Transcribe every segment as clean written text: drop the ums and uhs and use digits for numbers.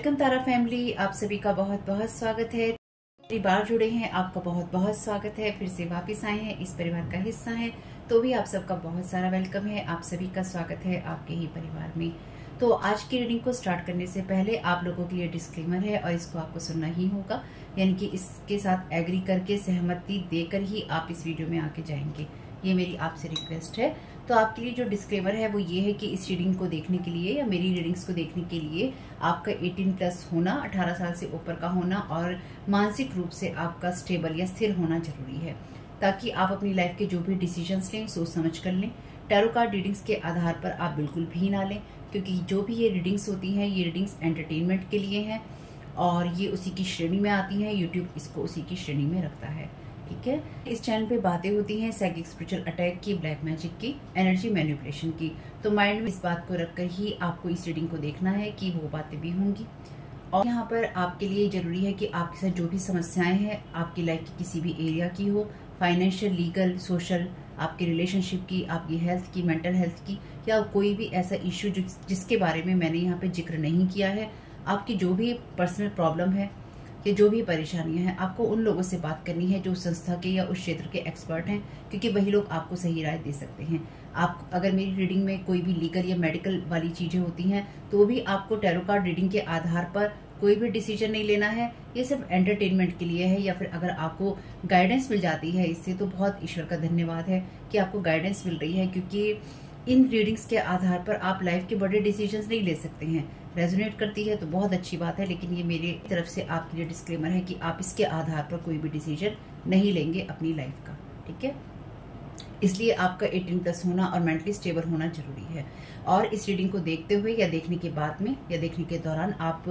Welcome तारा family, आप सभी का बहुत बहुत स्वागत है। पहली बार जुड़े हैं, आपका बहुत बहुत स्वागत है। फिर से वापस आए हैं, इस परिवार का हिस्सा हैं, तो भी आप सबका बहुत सारा वेलकम है। आप सभी का स्वागत है आपके ही परिवार में। तो आज की रीडिंग को स्टार्ट करने से पहले आप लोगों के लिए डिस्क्लेमर है और इसको आपको सुनना ही होगा, यानी कि इसके साथ एग्री करके सहमति देकर ही आप इस वीडियो में आके जाएंगे। ये मेरी आपसे रिक्वेस्ट है। तो आपके लिए जो डिस्क्लेमर है वो ये है कि इस रीडिंग को देखने के लिए या मेरी रीडिंग्स को देखने के लिए आपका 18+ होना, 18 साल से ऊपर का होना और मानसिक रूप से आपका स्टेबल या स्थिर होना जरूरी है, ताकि आप अपनी लाइफ के जो भी डिसीजंस लें सोच समझ कर लें। टैरो कार्ड रीडिंग्स के आधार पर आप बिल्कुल भी ना लें, क्योंकि जो भी ये रीडिंग्स होती हैं ये रीडिंग्स एंटरटेनमेंट के लिए हैं और ये उसी की श्रेणी में आती हैं। यूट्यूब इसको उसी की श्रेणी में रखता है, ठीक है। इस चैनल पे बातें होती हैं साइकिक स्पिरिचुअल अटैक की, ब्लैक मैजिक की, एनर्जी मैनिपुलेशन की। तो माइंड में इस बात को रखकर ही आपको इस रीडिंग को देखना है कि वो बातें भी होंगी। और यहाँ पर आपके लिए जरूरी है कि आपके साथ जो भी समस्याएं हैं आपकी लाइफ की किसी भी एरिया की हो, फाइनेंशियल, लीगल, सोशल, आपकी रिलेशनशिप की, आपकी हेल्थ की, मेंटल हेल्थ की, या कोई भी ऐसा इश्यू जिसके बारे में मैंने यहाँ पे जिक्र नहीं किया है, आपकी जो भी पर्सनल प्रॉब्लम है कि जो भी परेशानियां हैं, आपको उन लोगों से बात करनी है जो उस संस्था के या उस क्षेत्र के एक्सपर्ट हैं, क्योंकि वही लोग आपको सही राय दे सकते हैं। आप अगर मेरी रीडिंग में कोई भी लीगल या मेडिकल वाली चीजें होती हैं तो भी आपको टैरो कार्ड रीडिंग के आधार पर कोई भी डिसीजन नहीं लेना है। ये सिर्फ एंटरटेनमेंट के लिए है। या फिर अगर आपको गाइडेंस मिल जाती है इससे तो बहुत ईश्वर का धन्यवाद है कि आपको गाइडेंस मिल रही है, क्योंकि इन रीडिंग्स के आधार पर आप लाइफ के बड़े डिसीजंस नहीं ले सकते हैं। रेजोनेट करती है तो बहुत अच्छी बात है, लेकिन ये मेरी तरफ से आपके लिए डिस्क्लेमर है कि आप इसके आधार पर कोई भी डिसीजन नहीं लेंगे अपनी लाइफ का, ठीक है। इसलिए आपका 18+ होना और मेंटली स्टेबल होना जरूरी है। और इस रीडिंग को देखते हुए या देखने के बाद में या देखने के दौरान आप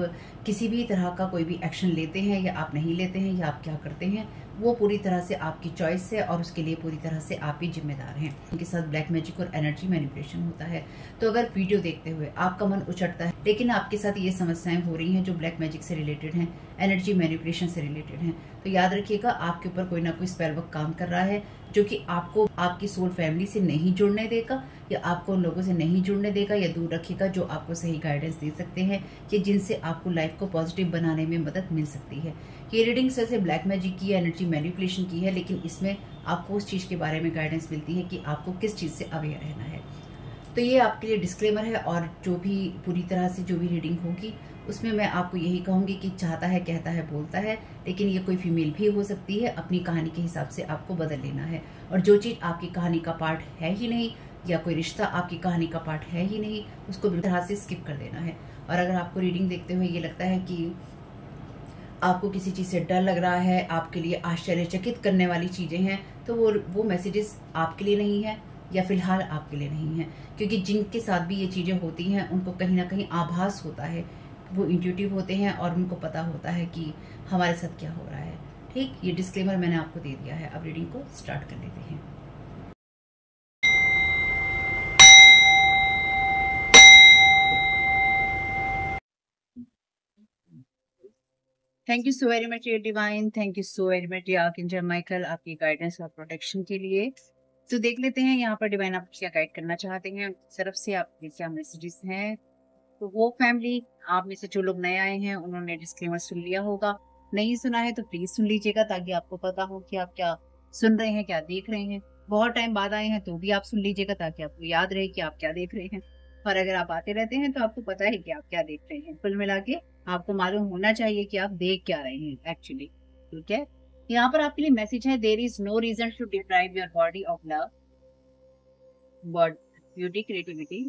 किसी भी तरह का कोई भी एक्शन लेते हैं या आप नहीं लेते हैं या आप क्या करते हैं, वो पूरी तरह से आपकी चॉइस है और उसके लिए पूरी तरह से आप ही जिम्मेदार हैं। उनके साथ ब्लैक मैजिक और एनर्जी मैनिपुलेशन होता है। तो अगर वीडियो देखते हुए आपका मन उचटता है लेकिन आपके साथ ये समस्याएं हो रही हैं जो ब्लैक मैजिक से रिलेटेड हैं, एनर्जी मैनिपुलेशन से रिलेटेड हैं, तो याद रखिएगा आपके ऊपर कोई ना कोई स्पेल वर्क काम कर रहा है जो कि आपको आपकी सोल फैमिली से नहीं जुड़ने देगा या आपको उन लोगों से नहीं जुड़ने देगा या दूर रखेगा जो आपको सही गाइडेंस दे सकते हैं कि जिनसे आपको लाइफ को पॉजिटिव बनाने में मदद मिल सकती है। ये रीडिंग से ब्लैक मैजिक की, एनर्जी मैनिपुलेशन की है, लेकिन इसमें आपको उस चीज के बारे में गाइडेंस मिलती है कि आपको किस चीज से अवेयर रहना है। तो ये आपके लिए डिस्क्लेमर है। और जो भी पूरी तरह से जो भी रीडिंग होगी उसमें मैं आपको यही कहूंगी कि चाहता है, कहता है, बोलता है, लेकिन ये कोई फीमेल भी हो सकती है। अपनी कहानी के हिसाब से आपको बदल लेना है। और जो चीज आपकी कहानी का पार्ट है ही नहीं या कोई रिश्ता आपकी कहानी का पार्ट है ही नहीं, उसको बिल्कुल तरह से स्किप कर देना है। और अगर आपको रीडिंग देखते हुए ये लगता है कि आपको किसी चीज से डर लग रहा है, आपके लिए आश्चर्यचकित करने वाली चीजें हैं, तो वो मैसेजेस आपके लिए नहीं है या फिलहाल आपके लिए नहीं है, क्योंकि जिनके साथ भी ये चीजें होती हैं उनको कहीं ना कहीं आभास होता है, वो इंट्यूटिव होते हैं और उनको पता होता है कि हमारे साथ क्या हो रहा है। ठीक, ये डिस्क्लेमर मैंने आपको दे दिया है। अब रीडिंग को स्टार्ट कर लेते हैं। Thank you so very much ये divine, thank you so very much archangel Michael, आपकी गाइडेंस और प्रोटेक्शन के लिए। तो देख लेते हैं यहाँ पर डिवाइन आप क्या गाइड करना चाहते हैं, तरफ से आपके क्या मैसेजेस हैं। तो वो फैमिली, आप में से जो लोग नए आए हैं उन्होंने डिस्क्लेमर सुन लिया होगा, नहीं सुना है तो प्लीज सुन लीजिएगा ताकि आपको पता हो कि आप क्या सुन रहे हैं, क्या देख रहे हैं। बहुत टाइम बाद आए हैं तो भी आप सुन लीजिएगा ताकि आपको याद रहे कि आप क्या देख रहे हैं। और अगर आप आते रहते हैं तो आपको पता है कि आप क्या देख रहे हैं। कुल मिला के आपको मालूम होना चाहिए कि आप देख क्या रहे हैं एक्चुअली, ठीक है। यहाँ पर आपके लिए मैसेज है, there is no reason to deprive your body of love, body, beauty, creativity.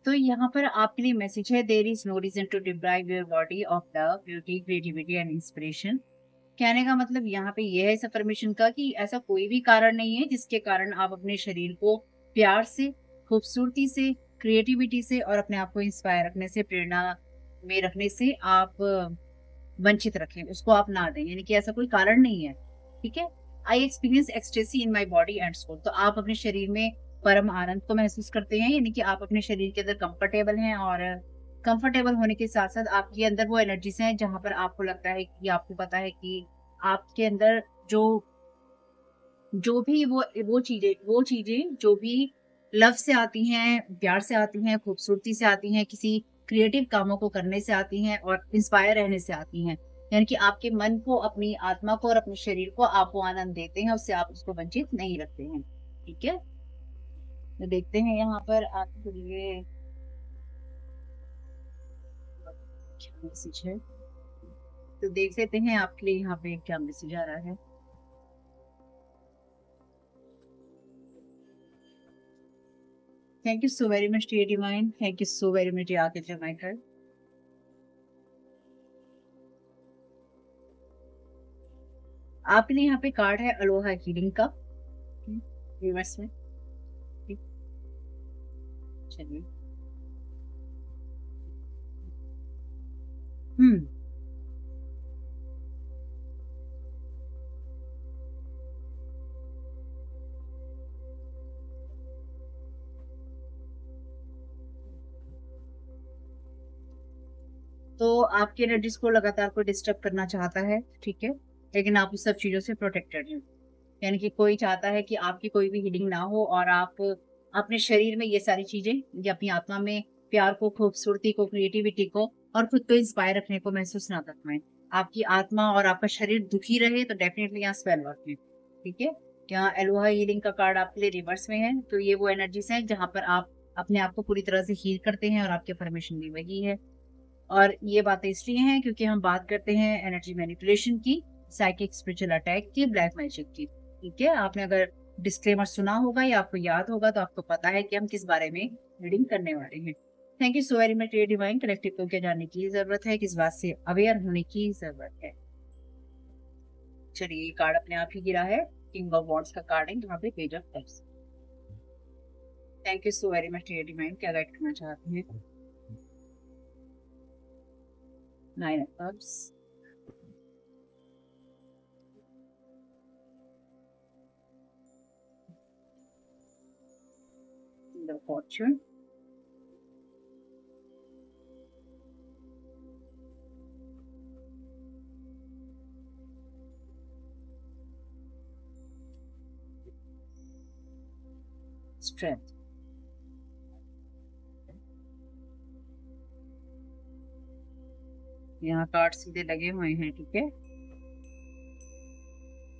तो यहाँ पर आपके लिए मैसेज है, there is no reason to deprive your body of love, beauty, creativity and inspiration. कहने का मतलब यहाँ पे यह है इस अफर्मेशन का कि ऐसा कोई भी कारण नहीं है जिसके कारण आप अपने शरीर को प्यार से, खूबसूरती से, क्रिएटिविटी से और अपने आप को इंस्पायर रखने से, प्रेरणा में रखने से आप वंचित रखें, उसको आप ना दें। यानी कि ऐसा कोई कारण नहीं है, ठीक है। I experience ecstasy in my body and soul. तो आप अपने शरीर में परम आनंद को महसूस करते हैं, यानी कि आप अपने शरीर के अंदर कंफर्टेबल हैं और कंफर्टेबल होने के साथ साथ आपके अंदर वो एनर्जीज हैं जहां पर आपको लगता है कि आपको पता है कि आपके अंदर जो जो भी वो चीजें जो भी लव से आती हैं, प्यार से आती हैं, खूबसूरती से आती हैं, किसी क्रिएटिव कामों को करने से आती हैं और इंस्पायर रहने से आती हैं। यानी कि आपके मन को, अपनी आत्मा को और अपने शरीर को आप वो आनंद देते हैं, उससे आप उसको वंचित नहीं रखते हैं। ठीक है? तो देखते हैं यहाँ पर आपके लिए क्या मैसेज है। तो देख लेते हैं आपके लिए यहाँ पे क्या मैसेज आ रहा है। Thank you so very much dear divine, thank you so very much dear archangel Michael. आपके लिए यहाँ पे कार्ड है अलोहा हीलिंग का रिवर्स में। चलिए, तो आपकी एनर्जीज को लगातार कोई डिस्टर्ब करना चाहता है, ठीक है, लेकिन आप उस सब चीजों से प्रोटेक्टेड हैं। यानी कि कोई चाहता है कि आपकी कोई भी हीलिंग ना हो और आप अपने शरीर में ये सारी चीजें या अपनी आत्मा में प्यार को, खूबसूरती को, क्रिएटिविटी को और खुद को इंस्पायर रखने को महसूस ना कर पाए। आपकी आत्मा और आपका शरीर दुखी रहे तो डेफिनेटली यहाँ स्पेल वर्क है। ठीक है? यहाँ एलोहा हीलिंग का कार्ड आपके लिए रिवर्स में है, तो ये वो एनर्जीज है जहां पर आप अपने आप को पूरी तरह से हील करते हैं और आपके परमिशन भी वही है। और ये बातें इसलिए हैं क्योंकि हम बात करते हैं एनर्जी मैनिपुलेशन की, साइकिक स्पिरिचुअल अटैक की, ब्लैक मैजिक की। ठीक है? आपने अगर डिस्क्लेमर सुना होगा या आपको याद होगा तो आपको पता है कि हम किस बारे में रीडिंग करने वाले हैं। Thank you so very much dear divine. Collective को क्या जानने की जरूरत है, किस बात से अवेयर होने की जरूरत है। चलिए, ये कार्ड अपने आप ही गिरा है, किंग ऑफ वॉन्ड्स का कार्ड है, यहाँ पे page of cups. Thank you so very much dear divine. क्या गाइड करना चाहते हैं? Nine of cups, the fortune, strength. यहाँ कार्ड सीधे लगे हुए हैं। ठीक है?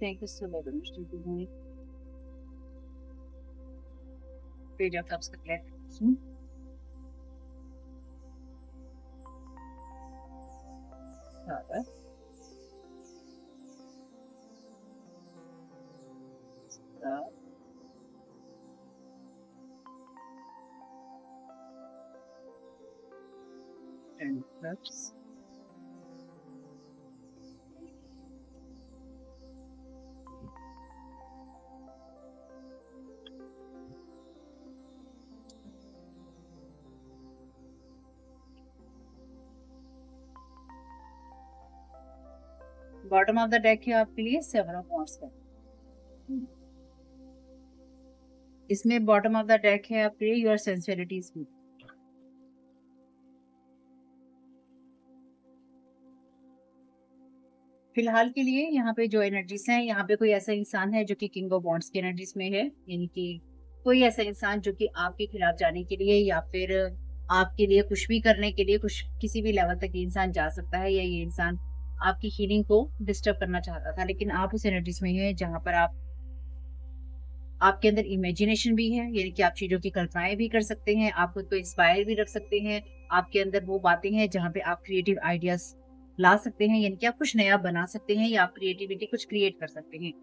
Thank you so very much divine. Page of cups का clarification. and clubs. Bottom of the deck है आपके लिए सेवन ऑफ वॉन्ड्स का। इसमें बॉटम ऑफ द डेक है आपके लिए योर सेंसिटिविटीज भी। फिलहाल के लिए यहाँ पे जो एनर्जीज हैं, यहाँ पे कोई ऐसा इंसान है जो कि किंग ऑफ वॉन्ड्स की एनर्जीज में है, यानी कि कोई ऐसा इंसान जो कि आपके खिलाफ जाने के लिए या फिर आपके लिए कुछ भी करने के लिए कुछ किसी भी लेवल तक ये इंसान जा सकता है, या ये इंसान आपकी हीलिंग को डिस्टर्ब करना चाहता था, लेकिन आप उस एनर्जीज में हैं जहां पर आपके अंदर इमेजिनेशन भी है, यानी कि आप चीजों की कल्पनाएं भी कर सकते हैं, आप खुद को इंस्पायर भी रख सकते हैं। आपके अंदर वो बातें हैं जहां पे आप क्रिएटिव आइडियाज ला सकते हैं, यानी कि आप कुछ नया बना सकते हैं या आप क्रिएटिविटी कुछ क्रिएट कर सकते हैं।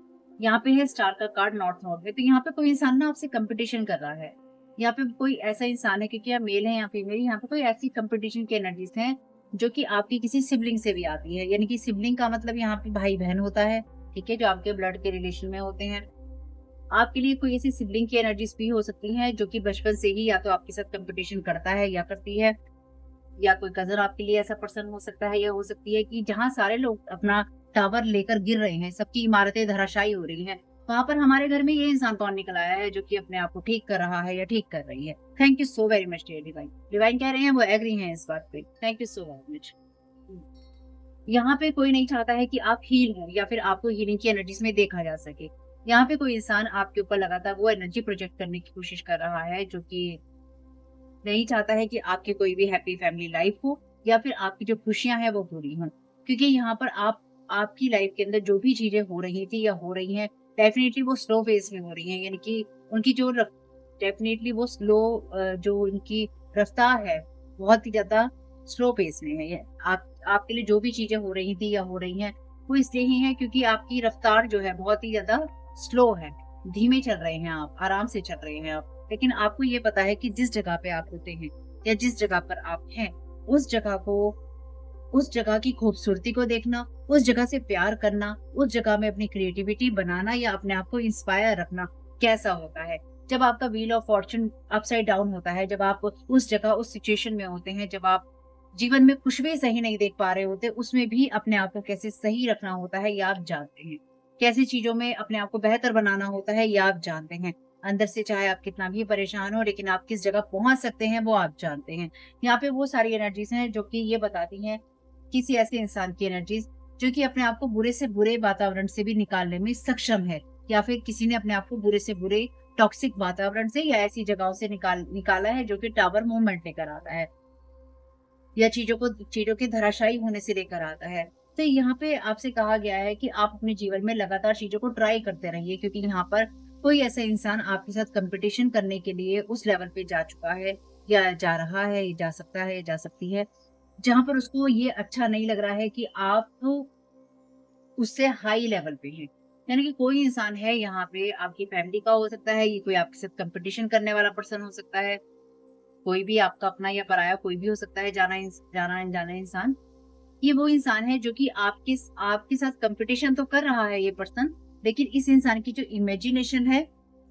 यहाँ पे है स्टार का कार्ड नॉर्थ नोड में, तो यहाँ पे कोई इंसान ना आपसे कंपटीशन कर रहा है। यहाँ पे कोई ऐसा इंसान है, क्योंकि आप मेल है या फीमेल, यहाँ पे कोई ऐसी कंपटीशन की एनर्जीज हैं जो कि आपकी किसी सिबलिंग से भी आती है, यानी कि सिबलिंग का मतलब यहाँ पे भाई बहन होता है, ठीक है, जो आपके ब्लड के रिलेशन में होते हैं। आपके लिए कोई ऐसी सिबलिंग की एनर्जीज भी हो सकती हैं जो कि बचपन से ही या तो आपके साथ कंपटीशन करता है या करती है, या कोई कजन आपके लिए ऐसा पर्सन हो सकता है, या हो सकती है कि जहां सारे लोग अपना टावर लेकर गिर रहे हैं, सबकी इमारतें धराशायी हो रही हैं, वहां पर हमारे घर में ये इंसान कौन निकल आया है जो कि अपने आप को ठीक कर रहा है या ठीक कर रही है। Thank you so very much dear divine. Divine कह रहे हैं वो एग्री हैं इस बात पे। Thank you so very much. यहाँ पे कोई नहीं चाहता है कि आप हील हो या फिर आपको हीलिंग की एनर्जीज में देखा जा सके। यहाँ पे कोई इंसान आपके ऊपर लगातार वो एनर्जी प्रोजेक्ट करने की कोशिश कर रहा है, जो कि नहीं चाहता है कि आपकी कोई भी हैप्पी फैमिली लाइफ हो या फिर आपकी जो खुशियां हैं वो पूरी हों। क्योंकि यहाँ पर आपकी लाइफ के अंदर जो भी चीजें हो रही थी या हो रही हैं, डेफिनेटली वो स्लो फेज में हो रही हैं। यानी कि उनकी जो डेफिनेटली वो स्लो, जो उनकी रफ्तार है बहुत ही ज्यादा स्लो पेस में है। आपके लिए जो भी चीजें हो रही थी या हो रही हैं, वो इसलिए ही है क्योंकि आपकी रफ्तार जो है बहुत ही ज्यादा स्लो है। धीमे चल रहे हैं आप, आराम से चल रहे हैं आप। लेकिन आपको ये पता है कि जिस जगह पे आप होते हैं या जिस जगह पर आप हैं, उस जगह को, उस जगह की खूबसूरती को देखना, उस जगह से प्यार करना, उस जगह में अपनी क्रिएटिविटी बनाना या अपने आप को इंस्पायर रखना कैसा होता है। जब आपका wheel of Fortune upside down होता है, जब आप उस जगह, उस सिचुएशन में होते हैं, जब आप जीवन में कुछ भी सही नहीं देख पा रहे होते, उसमें भी अपने आप को कैसे सही रखना होता है, ये आप जानते हैं। कैसी चीजों में अपने आप को बेहतर बनाना होता है, ये आप जानते हैं। अंदर से चाहे आप कितना भी परेशान हो, लेकिन आप किस जगह पहुंच सकते हैं वो आप जानते हैं। यहाँ पे वो सारी एनर्जीज हैं जो कि ये बताती हैं, किसी ऐसे इंसान की एनर्जीज जो कि अपने आप को बुरे से बुरे वातावरण से भी निकालने में सक्षम है, या फिर किसी ने अपने आप को बुरे से बुरे टॉक्सिक वातावरण से या ऐसी जगहों से निकाला है जो कि टावर मूवमेंट लेकर आता है या चीजों के धराशायी होने से लेकर आता है। तो यहाँ पे आपसे कहा गया है कि आप अपने जीवन में लगातार चीजों को ट्राई करते रहिए, क्योंकि यहाँ पर कोई ऐसा इंसान आपके साथ कंपटीशन करने के लिए उस लेवल पे जा चुका है या जा रहा है, जा सकता है, जा सकती है, जहां पर उसको ये अच्छा नहीं लग रहा है कि आप उससे हाई लेवल पे हैं। यानी कि कोई इंसान है यहाँ पे, आपकी फैमिली का हो सकता है, ये कोई आपके साथ कंपटीशन करने वाला पर्सन हो सकता है, कोई भी आपका अपना या पराया कोई भी हो सकता है, जाना अनजाना इंसान। ये वो इंसान है जो कि आपके साथ कंपटीशन तो कर रहा है ये पर्सन, लेकिन इस इंसान की जो इमेजिनेशन है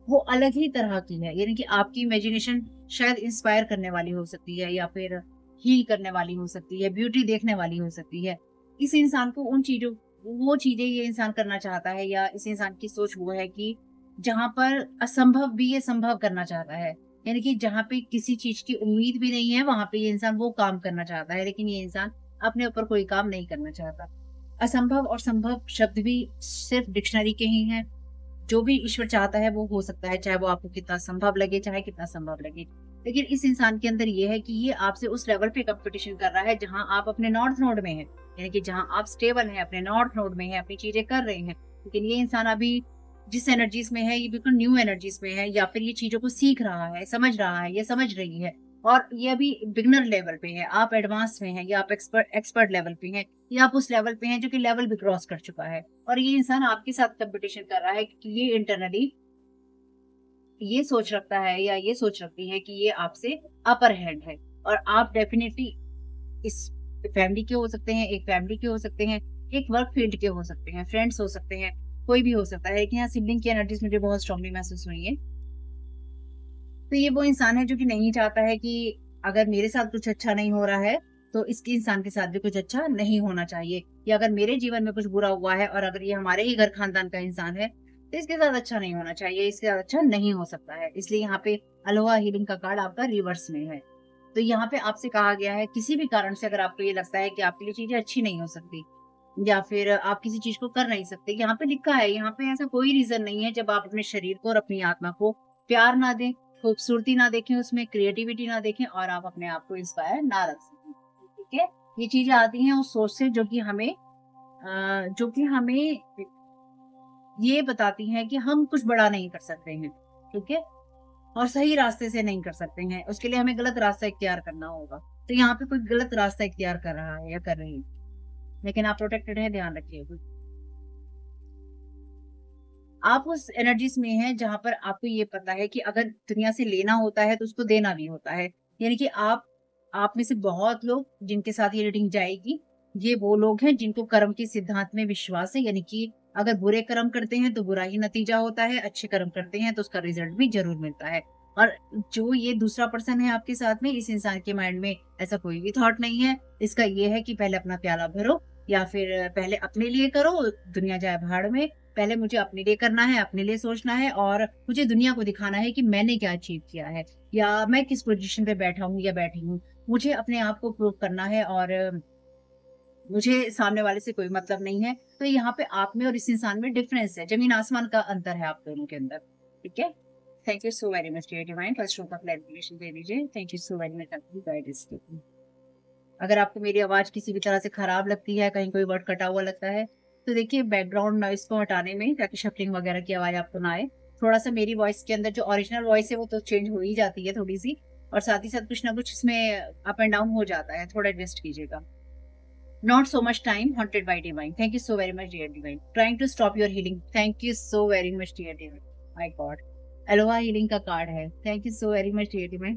वो अलग ही तरह की है। यानी कि आपकी इमेजिनेशन शायद इंस्पायर करने वाली हो सकती है या फिर हील करने वाली हो सकती है, ब्यूटी देखने वाली हो सकती है। इस इंसान को वो चीजें ये इंसान करना चाहता है, या इस इंसान की सोच वो है कि जहां पर असंभव भी ये संभव करना चाहता है। यानी कि जहाँ पे किसी चीज की उम्मीद भी नहीं है, वहां पे ये इंसान वो काम करना चाहता है, लेकिन ये इंसान अपने ऊपर कोई काम नहीं करना चाहता। असंभव और संभव शब्द भी सिर्फ डिक्शनरी के ही हैं। जो भी ईश्वर चाहता है वो हो सकता है, चाहे वो आपको कितना संभव लगे, चाहे कितना संभव लगे। लेकिन इस इंसान के अंदर ये है कि ये आपसे उस लेवल पे कंपटीशन कर रहा है जहां आप अपने नॉर्थ नोड में हैं। यानी कि जहां आप स्टेबल हैं, अपने नॉर्थ नोड में हैं, अपनी चीजें कर रहे हैं। लेकिन ये इंसान अभी जिस एनर्जीज में है, ये बिल्कुल न्यू एनर्जीज में है, या फिर ये चीजों को सीख रहा है, समझ रहा है, ये समझ रही है, और ये अभी बिगनर लेवल पे है। आप एडवांस में हैं या आप एक्सपर्ट लेवल पे हैं, या आप उस लेवल पे हैं जो कि लेवल भी क्रॉस कर चुका है। और ये इंसान आपके साथ कंपटीशन कर रहा है क्योंकि ये इंटरनली ये सोच रखता है या ये सोच रखती है कि ये आपसे अपर हैंड है। और आप डेफिनेटली इस फैमिली के हो सकते हैं, एक फैमिली के हो सकते हैं, एक वर्क फील्ड के हो सकते हैं, फ्रेंड्स हो सकते हैं, कोई भी हो सकता है। लेकिन यहाँ सिबलिंग की एनर्जीज मुझे बहुत स्ट्रांगली महसूस हुई है। तो ये वो इंसान है जो कि नहीं चाहता है कि अगर मेरे साथ कुछ अच्छा नहीं हो रहा है, तो इसके इंसान के साथ भी कुछ अच्छा नहीं होना चाहिए, या अगर मेरे जीवन में कुछ बुरा हुआ है और अगर ये हमारे ही घर खानदान का इंसान है, तो इसके साथ अच्छा नहीं होना चाहिए, इसके साथ अच्छा नहीं हो सकता है। इसलिए यहाँ पे अलोहा हीलिंग का कार्ड आपका रिवर्स में है। तो यहाँ पे आपसे कहा गया है, किसी भी कारण से अगर आपको ये लगता है कि आपके लिए चीजें अच्छी नहीं हो सकती या फिर आप किसी चीज को कर नहीं सकते, यहाँ पे लिखा है, यहाँ पे ऐसा कोई रीजन नहीं है जब आप अपने शरीर को और अपनी आत्मा को प्यार ना दें, खूबसूरती ना देखें, उसमें क्रिएटिविटी ना देखें, और आप अपने आप को इंस्पायर ना रख सकें। ठीक है, ये चीजें आती हैं उस सोच से जो कि हमें ये बताती हैं कि हम कुछ बड़ा नहीं कर सकते हैं। ठीक है, और सही रास्ते से नहीं कर सकते हैं, उसके लिए हमें गलत रास्ता इख्तियार करना होगा। तो यहाँ पे कोई गलत रास्ता इख्तियार कर रहा है या कर रही है, लेकिन आप प्रोटेक्टेड हैं, ध्यान रखिए। आप उस एनर्जीज में हैं जहां पर आपको ये पता है कि अगर दुनिया से लेना होता है तो उसको देना भी होता है। यानी कि आप में से बहुत लोग जिनके साथ ये रीडिंग जाएगी, ये वो लोग हैं जिनको कर्म के सिद्धांत में विश्वास है। यानी कि अगर बुरे कर्म करते हैं तो बुरा ही नतीजा होता है, अच्छे कर्म करते हैं तो उसका रिजल्ट भी जरूर मिलता है। और जो ये दूसरा पर्सन है आपके साथ में, इस इंसान के माइंड में ऐसा कोई भी थॉट नहीं है। इसका ये है कि पहले अपना प्याला भरो, या फिर पहले अपने लिए करो, दुनिया जाए भाड़ में। पहले मुझे अपने लिए करना है, अपने लिए सोचना है, और मुझे दुनिया को दिखाना है कि मैंने क्या अचीव किया है, या मैं किस पोजीशन पे बैठा हूँ या बैठी हूँ। मुझे अपने आप को प्रूव करना है, और मुझे सामने वाले से कोई मतलब नहीं है। तो यहाँ पे आप में और इस इंसान में डिफरेंस है, जमीन आसमान का अंतर है आप दोनों के अंदर। ठीक है, thank you so very much dear divine. First का क्लैरिफिकेशन दे दीजिए। Thank you so very much guidance. अगर आपको मेरी आवाज किसी भी तरह से खराब लगती है, कहीं कोई वर्ड कटा हुआ लगता है, तो देखिए बैकग्राउंड नॉइस को हटाने में, ताकि शफलिंग वगैरह की आवाज आपको ना आए, थोड़ा सा मेरी वॉइस के अंदर जो ओरिजिनल वॉइस है वो तो चेंज हो ही जाती है थोड़ी सी, और साथ ही साथ कुछ ना कुछ इसमें अप एंड डाउन हो जाता है, थोड़ा एडजस्ट कीजिएगा। Not so much time haunted by divine. Thank you so very much, dear divine. Trying to stop your healing. Thank you so very much, dear divine. My God. Aloha healing का card है। Thank you so very much, dear divine.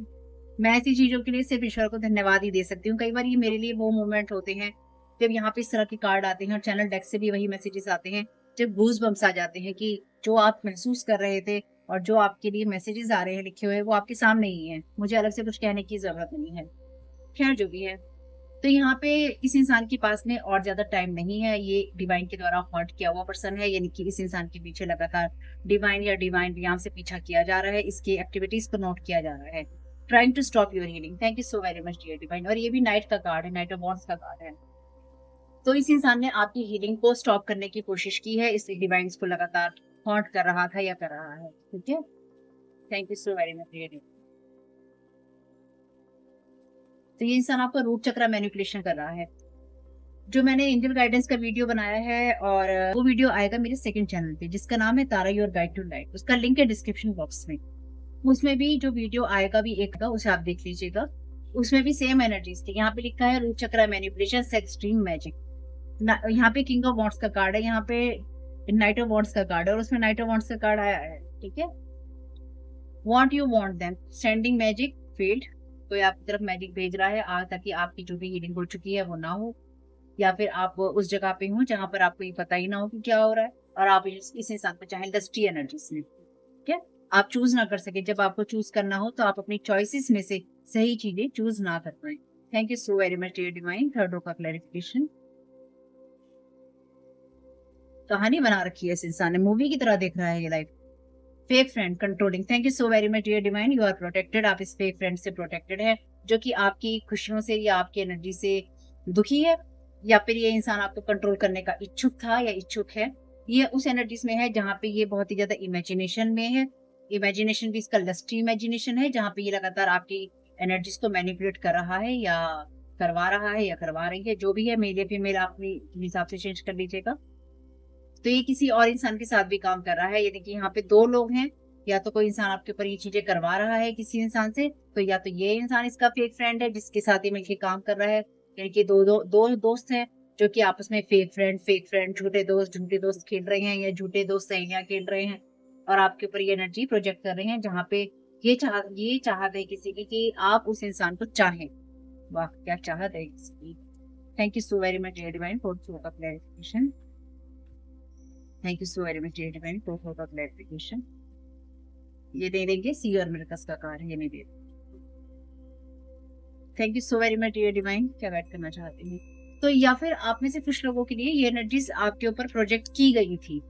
मैं ऐसी चीजों के लिए सिर्फ ईश्वर को धन्यवाद ही दे सकती हूँ। कई बार ये मेरे लिए वो मोमेंट होते हैं जब यहाँ पे इस तरह के कार्ड आते हैं, और चैनल डेक से भी वही मैसेजेस आते हैं, जब गूज बम्स आ जाते हैं कि जो आप महसूस कर रहे थे और जो आपके लिए मैसेजेस आ रहे हैं लिखे हुए, वो आपके सामने ही है। मुझे अलग से कुछ कहने की जरूरत नहीं है। खैर जो भी है, तो यहाँ पे इस इंसान के पास में और ज्यादा टाइम नहीं है। ये डिवाइन के द्वारा हॉन्ट किया हुआ पर्सन है, यानी कि इस इंसान के पीछे लगातार डिवाइन या डिवाइन यहाँ से पीछा किया जा रहा है, इसकी एक्टिविटीज को नोट किया जा रहा है। Trying to stop your healing. Thank you so very much dear divine. और ये भी नाइट का कार्ड है, नाइट ऑफ वॉन्ड्स का कार्ड है। तो इस इंसान ने आपकी हीलिंग को स्टॉप करने की कोशिश की है, इसलिए डिवाइन को लगातार हॉन्ट कर रहा था या कर रहा है। ठीक है, thank you so very much dear divine. तो ये इंसान आपका रूट चक्रा मैनिपुलेशन कर रहा है। जो मैंने एंजल गाइडेंस का वीडियो बनाया है, और वो वीडियो आएगा मेरे सेकंड चैनल पे, जिसका नाम है तारा योर गाइड टू लाइट। उसका लिंक है डिस्क्रिप्शन बॉक्स में। उसमें भी जो वीडियो आएगा भी एक का, उसे आप देख लीजिएगा। उसमें भी सेम एनर्जीज थी। यहाँ पे लिखा है रूट चक्रा मैनिपुलेशन एक्सट्रीम मैजिक। यहाँ पे किंग ऑफ वॉन्ड्स का कार्ड है, यहाँ पे नाइट ऑफ वॉन्ड्स का कार्ड है, और उसमें नाइट ऑफ वॉन्ड्स का कार्ड आया है। ठीक है, want you want them sending magic field. कोई आपकी तरफ मैजिक भेज रहा है ताकि आपकी जो भी हीलिंग हो चुकी है वो ना हो, या फिर आप उस जगह पे हो जहां पर आपको ये पता ही ना हो कि क्या हो रहा है, और आप इस इंसान को चाहे लस्टी एनर्जीज में, ठीक है, आप चूज ना कर सके। जब आपको चूज करना हो तो आप अपनी चॉइसेस में से सही चीजें चूज ना कर पाए। Thank you so very much dear divine. Third row का क्लैरिफिकेशन। कहानी बना रखी है इस इंसान ने, मूवी की तरह देख रहा है ये life. Fake friend controlling. Thank you so very much dear divine. You are protected. आप इस फेक फ्रेंड से प्रोटेक्टेड है, जो कि आपकी खुशियों से या आपकी एनर्जी से दुखी है, या फिर ये इंसान आपको कंट्रोल करने का इच्छुक था या इच्छुक है। ये उस एनर्जीज में है जहाँ पे ये बहुत ही ज्यादा इमेजिनेशन में है। इमेजिनेशन भी इसका लस्टी इमेजिनेशन है, जहाँ पे ये लगातार आपकी एनर्जीज को मैनिपुलेट कर रहा है, या करवा रहा है, या करवा रही है। जो भी है, मेल या फीमेल आप अपने हिसाब से चेंज कर लीजिएगा। तो ये किसी और इंसान के साथ भी काम कर रहा है, यानी कि यहाँ पे दो लोग हैं। या तो कोई इंसान आपके ऊपर ये चीजें करवा रहा है किसी इंसान से, तो या तो ये इंसान इसका फेक फ्रेंड है जिसके साथ ही मिलकर काम कर रहा है, यानी कि दो दोस्त हैं जो कि आपस में फेक फ्रेंड झूठे दोस्त खेल रहे हैं, या झूठे दोस्त सहेलियां खेल रहे हैं, और आपके ऊपर ये एनर्जी प्रोजेक्ट कर रहे हैं, जहाँ पे ये चाहत है किसी की कि आप उस इंसान को चाहें। वाह, क्या चाहत है किसी की। Thank you so very much dear divine for clarification. Thank you so very much dear divine for clarification. ये दे देंगे सी और मिरकस का कार्ड है, ये नहीं दे। Thank you so very much dear divine. क्या गाइड करना चाहते हैं? तो या फिर आप में से कुछ लोगों के लिए ये एनर्जीज आपके ऊपर प्रोजेक्ट की गई थी,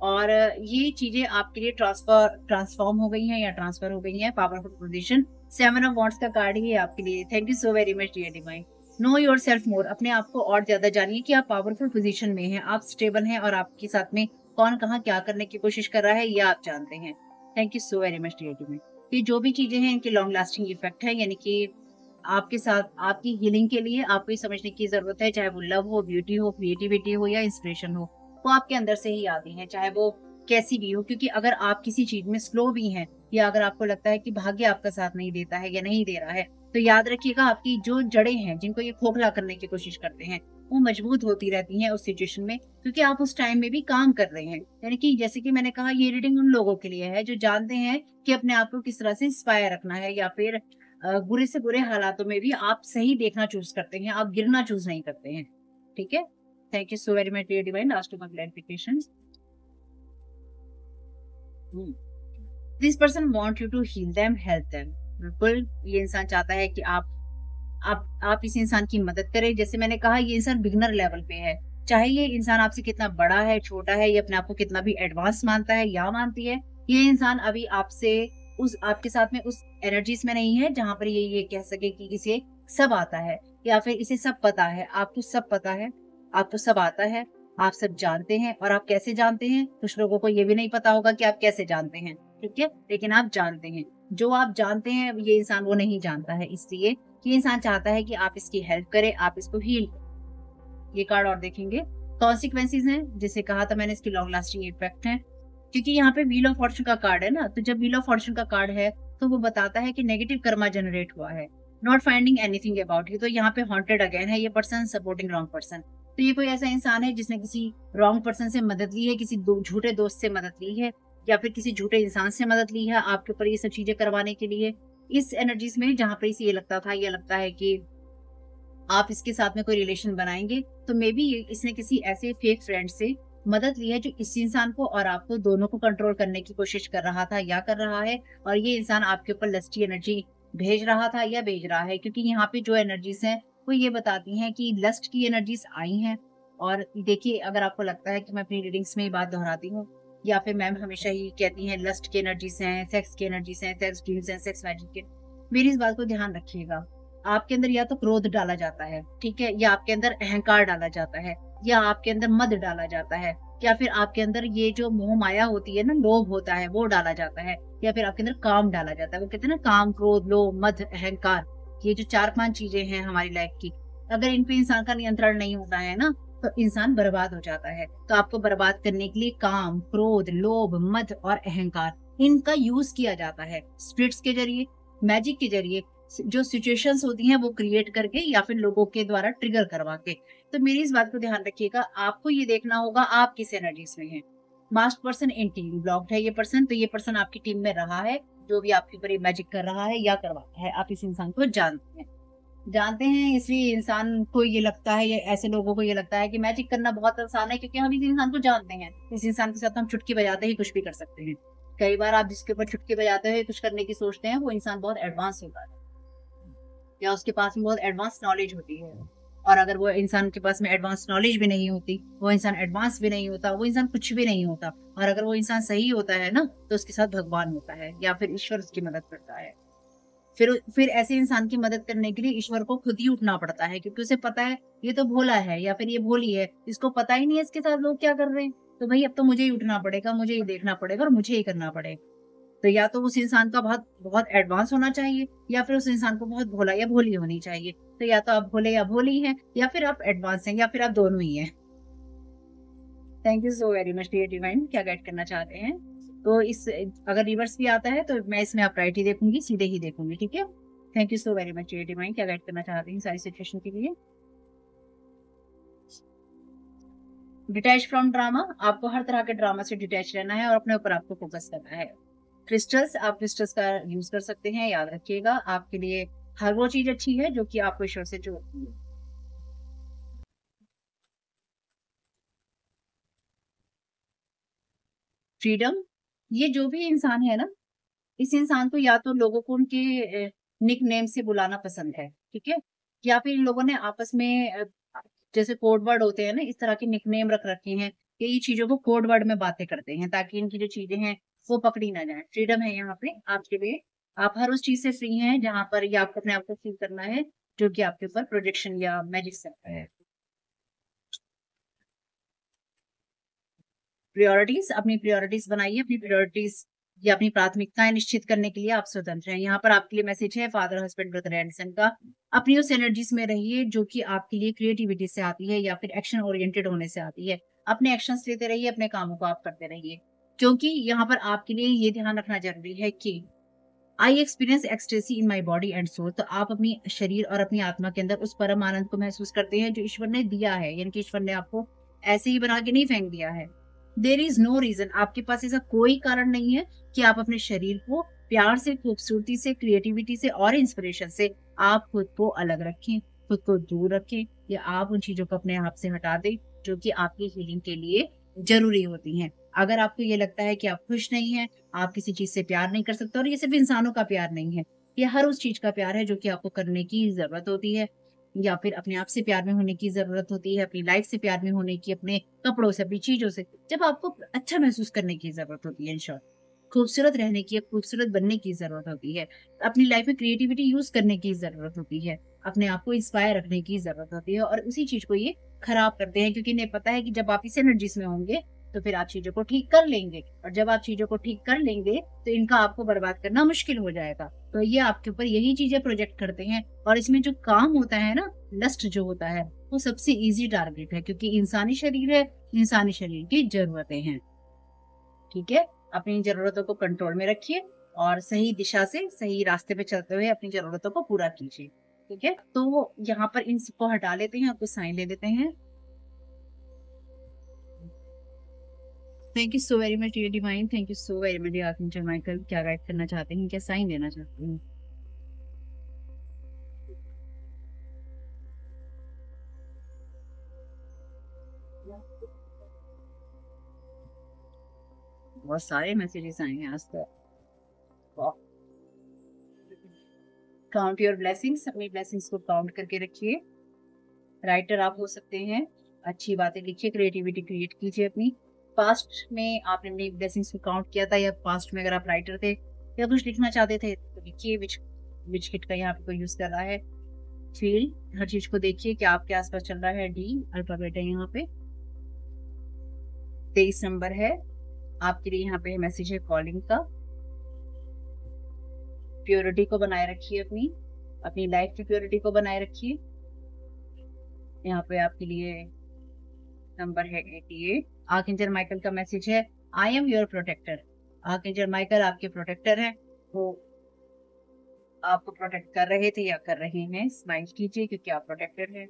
और ये चीजें आपके लिए ट्रांसफॉर्म हो गई हैं या ट्रांसफर हो गई हैं। पावरफुल पोजीशन, 7 ऑफ वॉन्ड्स का कार्ड ही है आपके लिए। Thank you so very much dear divine. Know yourself more. अपने आप को और ज्यादा जानिए कि आप पावरफुल पोजीशन में हैं, आप स्टेबल हैं, और आपके साथ में कौन कहाँ क्या करने की कोशिश कर रहा है ये आप जानते हैं। Thank you so very much dear divine. ये जो भी चीजें हैं इनकी लॉन्ग लास्टिंग इफेक्ट है, यानी कि आपके साथ आपकी हीलिंग के लिए आपको ये समझने की जरूरत है, चाहे वो लव हो, ब्यूटी हो, क्रिएटिविटी हो, या इंस्पिरेशन हो, वो आपके अंदर से ही आती है, चाहे वो कैसी भी हो। क्योंकि अगर आप किसी चीज में स्लो भी हैं, या अगर आपको लगता है कि भाग्य आपका साथ नहीं देता है या नहीं दे रहा है, तो याद रखिएगा आपकी जो जड़ें हैं जिनको ये खोखला करने की कोशिश करते हैं, वो मजबूत होती रहती हैं उस सिचुएशन में, क्योंकि आप उस टाइम में भी काम कर रहे हैं। यानी कि जैसे कि मैंने कहा, ये रीडिंग उन लोगों के लिए है जो जानते हैं कि अपने आप को किस तरह से इंस्पायर रखना है, या फिर बुरे से बुरे हालातों में भी आप सही देखना चूज करते हैं, आप गिरना चूज नहीं करते हैं। ठीक है, thank you so very much dear divine. Last to my clarification. This person want you to heal them, help them. बिल्कुल, ये इंसान चाहता है कि आप इस इंसान की मदद करें। जैसे मैंने कहा, ये इंसान बिगनर लेवल पे है। चाहे ये इंसान आपसे कितना बड़ा है, छोटा है, ये अपने आप को कितना भी एडवांस मानता है या मानती है, ये इंसान अभी आपके साथ में उस एनर्जीज में नहीं है जहां पर ये कह सके कि इसे सब आता है, या फिर इसे सब पता है। आपको सब पता है, आपको सब आता है, आप सब जानते हैं। और आप कैसे जानते हैं, कुछ लोगों को ये भी नहीं पता होगा कि आप कैसे जानते हैं, ठीक है, लेकिन आप जानते हैं। जो आप जानते हैं ये इंसान वो नहीं जानता है, इसलिए कि इंसान चाहता है कि आप इसकी हेल्प करें, आप इसको हील करें। ये कार्ड और देखेंगे, कॉन्सिक्वेंसेज हैं, जिसे कहा था मैंने, इसकी लॉन्ग लास्टिंग इफेक्ट है, क्योंकि यहाँ पे व्हील ऑफ फॉर्चून का कार्ड है ना, तो जब व्हील ऑफ फॉर्चून का कार्ड है तो वो बताता है कि नेगेटिव कर्मा जनरेट हुआ है, not finding anything about you. तो यहाँ पे हॉन्टेड अगेन है, ये पर्सन सपोर्टिंग रॉन्ग पर्सन। तो ये कोई ऐसा इंसान है जिसने किसी रॉन्ग पर्सन से मदद ली है, किसी झूठे दोस्त से मदद ली है, या फिर किसी झूठे इंसान से मदद ली है आपके ऊपर ये सब चीजें करवाने के लिए। इस एनर्जीज में जहाँ पे इसे ये लगता है कि आप इसके साथ में कोई रिलेशन बनाएंगे, तो मे बी इसने किसी ऐसे फेक फ्रेंड से मदद ली है जो इस इंसान को और आपको दोनों को कंट्रोल करने की कोशिश कर रहा था या कर रहा है। और ये इंसान आपके ऊपर लस्टी एनर्जी भेज रहा था या भेज रहा है, क्योंकि यहाँ पे जो एनर्जीज हैं वो ये बताती हैं कि लस्ट की एनर्जीज आई हैं। और देखिए, अगर आपको लगता है कि मैं अपनी रीडिंग्स में ये बात दोहराती हूँ, या फिर मैम हमेशा ही कहती हैं लस्ट की एनर्जीज हैं, सेक्स की एनर्जीज हैं, सेक्स ड्रीम्स हैं, सेक्स मैजिक के, मेरी इस बात को ध्यान रखिएगा। आपके अंदर या तो क्रोध डाला जाता है, ठीक है, या आपके अंदर अहंकार डाला जाता है, या आपके अंदर मद डाला जाता है, या फिर आपके अंदर ये जो मोह माया होती है ना, लोभ होता है, वो डाला जाता है, या फिर आपके अंदर काम डाला जाता है। वो कहते हैं ना, काम, क्रोध, लोभ, मद, अहंकार, ये जो 4-5 चीजें हैं हमारी लाइफ की, अगर इन पे इंसान का नियंत्रण नहीं होता है ना, तो इंसान बर्बाद हो जाता है। तो आपको बर्बाद करने के लिए काम, क्रोध, लोभ, मद और अहंकार, इनका यूज किया जाता है स्पिरिट्स के जरिए, मैजिक के जरिए, जो सिचुएशंस होती हैं वो क्रिएट करके या फिर लोगों के द्वारा ट्रिगर करवा के। तो मेरी इस बात को ध्यान रखिएगा, आपको ये देखना होगा आप किस एनर्जीज में हैं। Mask person in team blocked है ये पर्सन, तो ये पर्सन आपकी टीम में रहा है, जो भी आपके ऊपर मैजिक कर रहा है या करवाता है, आप इस इंसान को जानते हैं। इसलिए इंसान को ये लगता है, ये ऐसे लोगों को ये लगता है कि मैजिक करना बहुत आसान है, क्योंकि हम इस इंसान को जानते हैं। इस इंसान के साथ हम चुटकी बजाते ही कुछ भी कर सकते हैं। कई बार आप जिसके ऊपर चुटकी बजाते हुए कुछ करने की सोचते हैं, वो इंसान बहुत एडवांस होता है, या उसके पास में बहुत एडवांस नॉलेज होती है। और अगर वो इंसान के पास में एडवांस नॉलेज भी नहीं होती, वो इंसान एडवांस भी नहीं होता, वो इंसान कुछ भी नहीं होता, और अगर वो इंसान सही होता है ना, तो उसके साथ भगवान होता है या फिर ईश्वर उसकी मदद करता है। फिर ऐसे इंसान की मदद करने के लिए ईश्वर को खुद ही उठना पड़ता है, क्योंकि उसे पता है ये तो भोला है या फिर ये भोली है, इसको पता ही नहीं है इसके साथ लोग क्या कर रहे हैं, तो भाई अब तो मुझे ही उठना पड़ेगा, मुझे ही देखना पड़ेगा और मुझे ही करना पड़ेगा। तो या तो उस इंसान का बहुत बहुत एडवांस होना चाहिए, या फिर उस इंसान को बहुत भोला या भोली होनी चाहिए। तो या तो आप भोले या भोली हैं, या फिर आप एडवांस हैं, या फिर आप दोनों ही हैं। Thank you so very much dear divine, क्या गाइड करना चाहते हैं। तो इस अगर रिवर्स भी आता है तो मैं इसमें आप राइट ही देखूंगी, सीधे ही देखूंगी, ठीक है। Thank you so very much dear divine, क्या गाइड करना चाहते हैं सारी सिचुएशन के लिए। डिटैच फ्रॉम ड्रामा, आपको हर तरह के ड्रामा से डिटैच रहना है और अपने ऊपर आपको फोकस करना है। क्रिस्टल्स, आप क्रिस्टल्स का यूज कर सकते हैं, याद रखिएगा आपके लिए हर वो चीज अच्छी है जो कि आपको ईश्वर से जोड़ती है। फ्रीडम, ये जो भी इंसान है ना, इस इंसान को या तो लोगों को उनके निक नेम से बुलाना पसंद है, ठीक है, या फिर इन लोगों ने आपस में जैसे कोड वर्ड होते हैं ना, इस तरह के निक नेम रख रखे हैं कि ये चीजों को कोड वर्ड में बातें करते हैं ताकि इनकी जो चीजें हैं वो पकड़ी ना जाए। फ्रीडम है यहाँ पे आपके लिए, आप हर उस चीज से फ्री हैं जहां पर ये आपको अपने आप को फील करना है जो कि आपके ऊपर प्रोजेक्शन या मैजिक सकता है। प्रायोरिटीज, अपनी प्रायोरिटीज बनाइए, अपनी प्रायोरिटीज या अपनी प्राथमिकताएं निश्चित करने के लिए आप स्वतंत्र हैं। यहाँ पर आपके लिए मैसेज है फादर, हस्बैंड, ब्रदर एंड सन का। अपनी उस एनर्जीज में रहिए जो कि आपके लिए क्रिएटिविटी से आती है या फिर एक्शन ओरिएंटेड होने से आती है। अपने एक्शंस लेते रहिए, अपने कामों को आप करते रहिए, क्योंकि यहाँ पर आपके लिए ये ध्यान रखना जरूरी है कि I experience ecstasy in my body and soul. तो आप अपनी शरीर और अपनी आत्मा के अंदर उस परम आनंद को महसूस करते हैं जो ईश्वर ने दिया है, यानी कि ईश्वर ने आपको ऐसे ही बना के नहीं फेंक दिया है। देर इज नो रीजन, आपके पास ऐसा कोई कारण नहीं है कि आप अपने शरीर को प्यार से, खूबसूरती से, क्रिएटिविटी से और इंस्पिरेशन से आप खुद को अलग रखें, खुद को दूर रखें, या आप उन चीजों को अपने आप से हटा दें जो कि आपकी हीलिंग के लिए जरूरी होती हैं। अगर आपको ये लगता है कि आप खुश नहीं हैं, आप किसी चीज से प्यार नहीं कर सकते, और ये सिर्फ इंसानों का प्यार नहीं है, ये हर उस चीज का प्यार है जो कि आपको करने की जरूरत होती है, या फिर अपने आप से प्यार में होने की जरूरत होती है, अपनी लाइफ से प्यार में होने की, अपने कपड़ों से, अपनी चीजों से, जब आपको अच्छा महसूस करने की जरूरत होती है। इन शॉर्ट, खूबसूरत रहने की, खूबसूरत बनने की जरूरत होती है। अपनी लाइफ में क्रिएटिविटी यूज करने की जरूरत होती है, अपने आप को इंस्पायर रखने की जरूरत होती है, और उसी चीज को ये खराब करते हैं, क्योंकि इन्हें पता है कि जब आप इस एनर्जीज में होंगे तो फिर आप चीजों को ठीक कर लेंगे, और जब आप चीजों को ठीक कर लेंगे तो इनका आपको बर्बाद करना मुश्किल हो जाएगा। तो ये आपके ऊपर यही चीजें प्रोजेक्ट करते हैं, और इसमें जो काम होता है ना, लस्ट जो होता है, वो सबसे इजी टारगेट है, क्योंकि इंसानी शरीर है, इंसानी शरीर की जरूरतें हैं। ठीक है, अपनी जरूरतों को कंट्रोल में रखिए और सही दिशा से सही रास्ते पे चलते हुए अपनी जरूरतों को पूरा कीजिए। ठीक है, तो यहाँ पर इन सबको हटा लेते हैं और कुछ साइन ले देते हैं। Thank you so very much dear divine, thank you so very much dear archangel Michael. क्या गाइड करना चाहते हैं, क्या साइन देना चाहते हैं? बहुत सारे मैसेजेस आए हैं आज तक। काउंट योर ब्लेसिंग्स, अपनी ब्लेसिंग्स को काउंट करके रखिए। राइटर आप हो सकते हैं, अच्छी बातें लिखिए, क्रिएटिविटी क्रिएट कीजिए अपनी। पास्ट में आपने अपनी ब्लेसिंग्स को काउंट किया था, या पास्ट में अगर आप राइटर थे या कुछ लिखना चाहते थे तो लिखिए। विच किट का यहाँ पे कोई यूज कर रहा है। फील, हर चीज को देखिए कि आपके आसपास चल रहा है। डी अल्फाबेट है यहाँ पे। 23 नंबर है आपके लिए, यहाँ पे मैसेज है कॉलिंग का। प्योरिटी को बनाए रखिए, अपनी लाइफ की प्योरिटी को बनाए रखिए। यहाँ पे आपके लिए नंबर है 88। आर्कएंजल माइकल का मैसेज है I am your protector. Archangel Michael आपके प्रोटेक्टर हैं, वो आपको प्रोटेक्ट कर रहे थे या कर रहे हैं। स्माइल कीजिए क्योंकि आप प्रोटेक्टर हैं।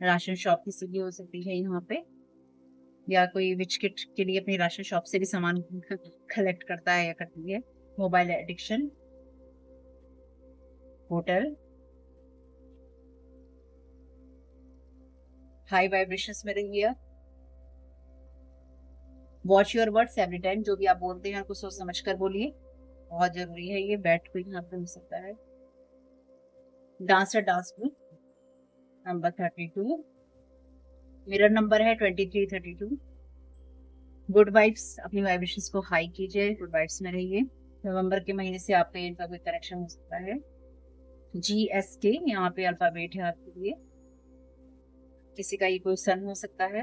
राशन शॉप की सीढ़ी हो सकती है यहाँ पे, या कोई विच किट के लिए अपनी राशन शॉप से भी सामान कलेक्ट करता है या करती है। Mobile addiction, hotel, high vibrations में रहिए। Watch your words every time, जो भी आप बोलते हैं उनको सोच समझ कर बोलिए, बहुत जरूरी है ये। बैट को यहाँ पे हो सकता है। Dancer dance group number 32। Mirror number है 2332। गुड वाइब्स, अपनी वाइब्रेशंस को हाई कीजिए, गुड वाइब्स में रहिए। नवंबर के महीने से आपका इनका कोई कनेक्शन हो सकता है। GSK यहाँ पे अल्फाबेट है आपके लिए। किसी का ये कोई सन हो सकता है,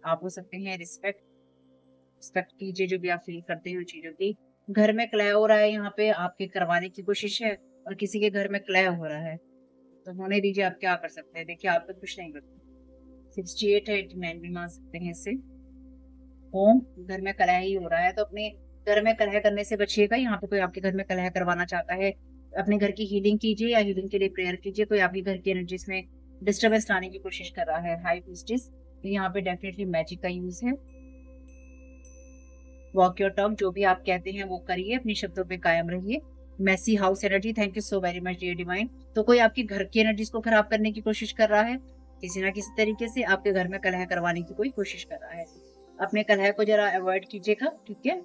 आप हो सकते हैं। रिस्पेक्ट कीजिए जो भी आप फील करते हैं चीजों की। घर में क्लय हो रहा है, यहाँ पे आपके करवाने की कोशिश है, और किसी के घर में क्लय हो रहा है, तो होने दीजिए। आप क्या कर सकते हैं, देखिए आप तो कुछ नहीं करते। 68 है, 89 भी मान सकते हैं इससे। होम, घर में कलह ही हो रहा है, तो अपने घर में कलह करने से बचिएगा। यहाँ पे कोई आपके घर में कलह करवाना चाहता है, अपने घर की हीलिंग कीजिए या हीलिंग के लिए प्रेयर कीजिए। कोई आपके घर की एनर्जीज में डिस्टर्बेंस लाने की कोशिश कर रहा है। हाई प्रीस्टेस, यहाँ पे डेफिनेटली मैजिक का यूज है। वॉक योर टॉक, जो भी आप कहते हैं वो करिए, अपने शब्दों पे कायम रहिए। Messy house energy, thank you so very much dear divine. तो कोई आपके घर की एनर्जीज को खराब करने की कोशिश कर रहा है, किसी ना किसी तरीके से आपके घर में कलह करवाने की कोई कोशिश कर रहा है। अपने कलह को जरा अवॉइड कीजिएगा, ठीक है।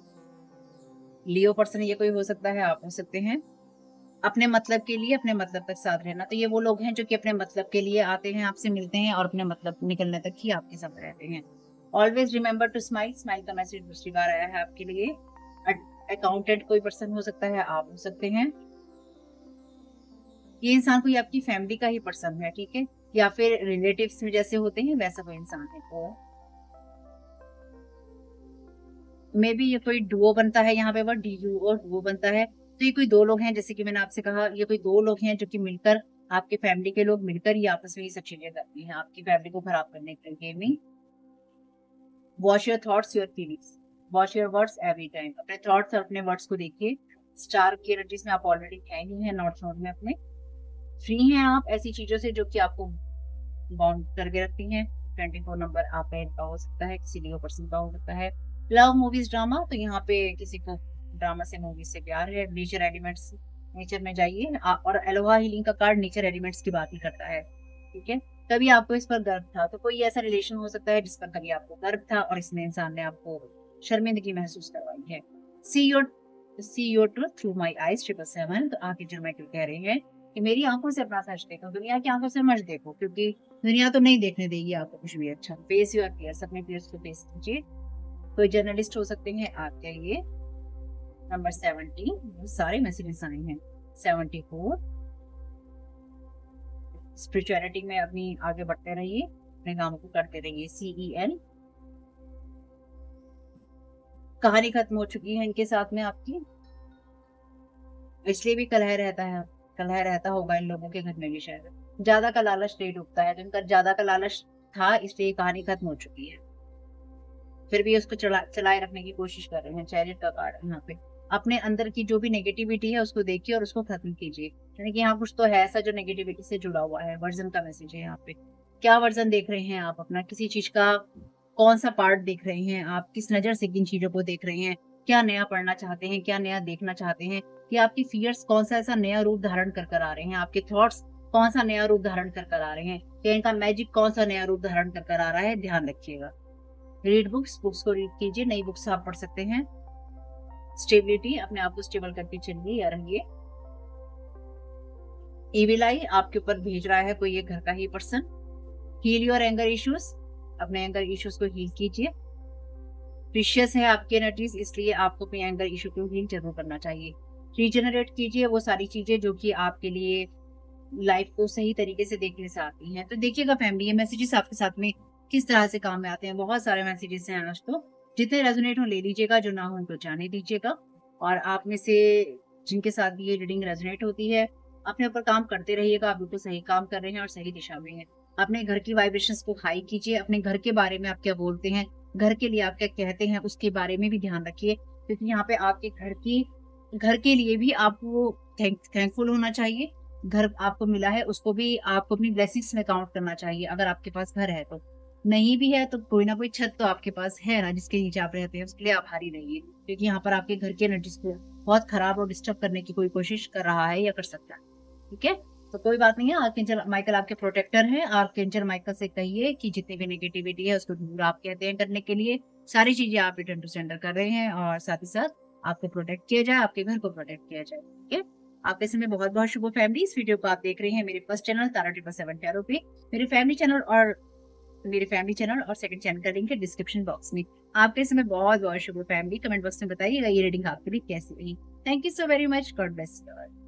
लियो पर्सन ये कोई हो सकता है, आप हो सकते हैं। अपने मतलब के लिए अपने मतलब तक साथ रहना, तो ये वो लोग हैं जो कि अपने मतलब के लिए आते हैं, आपसे मिलते हैं और अपने मतलब निकलने तक ही आपके साथ रहते हैं। Always remember to smile, smile का मैसेज दूसरी बार आया है आपके लिए। अकाउंटेंट कोई पर्सन हो सकता है, आप हो सकते हैं। ये इंसान कोई आपकी फैमिली का ही पर्सन है, ठीक है, या फिर रिलेटिव्स में जैसे होते हैं वैसा कोई इंसान है। तो मे बी ये कोई डुओ बनता है, यहाँ पे वो DU और डुओ बनता है। तो ये कोई दो लोग हैं, जैसे कि मैंने आपसे कहा, ये कोई दो लोग हैं जो कि मिलकर, आपके फैमिली के लोग मिलकर ही आपस में ये सब चीजें करती हैं, आपकी फैमिली को खराब करने के लिए भी। Watch your thoughts your feelings, watch your words every time, अपने थॉट्स और अपने वर्ड्स को देखिए। स्टार की एनर्जीज में आप ऑलरेडी है ही है, नॉर्थ नोड में अपने फ्री हैं आप ऐसी चीजों से जो कि आपको बाउंड करके रखती हैं। 24 नंबर आपका इनका हो सकता है, किसी लियो पर्सन का हो सकता है। लव मूवीज ड्रामा, तो यहाँ पे किसी को ड्रामा से मूवीज से प्यार है। नेचर एलिमेंट्स, नेचर में जाइए। और एलोहा हीलिंग का कार्ड नेचर एलिमेंट्स की बात ही करता है, ठीक है। कभी आपको इस पर गर्व था, तो कोई ऐसा रिलेशन हो सकता है जिस पर कभी आपको गर्व था और इसमें इंसान ने आपको शर्मिंदगी महसूस करवाई है। See your truth through my eyes 777। तो आके जो माइकल कह रहे हैं कि मेरी आंखों से अपना सच देखो, दुनिया की आंखों से मत देखो, क्योंकि दुनिया तो नहीं देखने देगी आपको कुछ भी अच्छा। फेस योर फियर्स, अपने फियर्स को फेस कीजिए। कोई जर्नलिस्ट हो सकते हैं, आप कहिए। नंबर 70, सारे मैसेजेस आए हैं। 74, स्पिरिचुअलिटी में अपनी आगे बढ़ते रहिए, अपने कामों को करते रहिए। CEL, कहानी खत्म हो चुकी है इनके साथ में आपकी, इसलिए भी कलह रहता होगा इन लोगों के घर में भी शायद। ज्यादा का लालच नहीं डूबता है, तो इनका ज्यादा का लालच था, इसलिए कहानी खत्म हो चुकी है। फिर भी उसको चलाए रखने की कोशिश कर रहे हैं। चैरियट का कार्ड है यहाँ पे। अपने अंदर की जो भी नेगेटिविटी है उसको देखिए और उसको खत्म कीजिए, यानी कि यहाँ कुछ तो है ऐसा जो नेगेटिविटी से जुड़ा हुआ है। वर्जन का मैसेज है यहाँ पे। क्या वर्जन देख रहे हैं आप अपना, किसी चीज का कौन सा पार्ट देख रहे हैं आप, किस नजर से किन चीजों को देख रहे हैं, क्या नया पढ़ना चाहते हैं, क्या नया देखना चाहते हैं, कि आपकी फियर्स कौन सा ऐसा नया रूप धारण कर आ रहे हैं, आपके थॉट्स कौन सा नया रूप धारण कर आ रहे हैं, या इनका मैजिक कौन सा नया रूप धारण कर आ रहा है, ध्यान रखिएगा। रीड बुक्स को रीड कीजिए, नई बुक्स आप पढ़ सकते हैं। स्टेबिलिटी, अपने आप को स्टेबल करके चलिए या रहिए। इविल आई, आपके ऊपर भेज रहा है कोई ये घर का ही person. Heal your anger issues, अपने एंगर इश्यूज को हील कीजिए। प्रीशियस है आपकी एनर्जीज, इसलिए आपको अपने एंगर इशू को हील जरूर करना चाहिए। रीजनरेट कीजिए वो सारी चीजें जो कि आपके लिए लाइफ को सही तरीके से देखने से आती हैं। तो देखिएगा फैमिली, ये मैसेजेस आपके साथ में किस तरह से काम में आते हैं। बहुत सारे मैसेजेस हैं आज तो, जितने रेजोनेट हो ले लीजिएगा, जो ना हो उनको जाने दीजिएगा। और आप में से जिनके साथ भी ये रीडिंग रेजोनेट होती है, अपने ऊपर काम करते रहिएगा। आप बिल्कुल सही काम कर रहे हैं और सही दिशा में हैं। अपने घर की वाइब्रेशंस को हाई कीजिए। अपने घर के बारे में आप क्या बोलते हैं, घर के लिए आप क्या कहते हैं, उसके बारे में भी ध्यान रखिए, क्योंकि यहाँ पे आपके घर के लिए भी आपको थैंकफुल होना चाहिए। घर आपको मिला है उसको भी आपको अपनी ब्लेसिंग्स में काउंट करना चाहिए। अगर आपके पास घर है तो, नहीं भी है तो कोई ना कोई छत तो आपके पास है ना, जिसके नीचे आप रहते हैं, उसके लिए आभारी रहिए, क्योंकि यहाँ पर आपके घर की एनर्जीज को बहुत खराब और डिस्टर्ब करने की कोई कोशिश कर रहा है या कर सकता है। ठीक है, तो कोई बात नहीं है। आर्कएंजल माइकल आपके प्रोटेक्टर हैं। आर्कएंजल माइकल से कहिए कि जितनी भी नेगेटिविटी है उसको दूर आप कहते हैं करने के लिए, सारी चीजें आप रिटर्न टू सेंडर कर रहे हैं, और साथ ही साथ आपको प्रोटेक्ट किया जाए, आपके घर को प्रोटेक्ट किया जाए। ठीक है, आपके समय बहुत बहुत शुभ फैमिली। इस वीडियो को आप देख रहे हैं मेरे फर्स्ट चैनल तारा 777 टैरो पे। मेरे फैमिली चैनल और सेकंड चैनल का लिंक है डिस्क्रिप्शन बॉक्स में। आपके समय बहुत बहुत शुभ फैमिली। कमेंट बॉक्स में बताइएगा ये रीडिंग आपके लिए कैसी रही। Thank you so very much. God bless you all.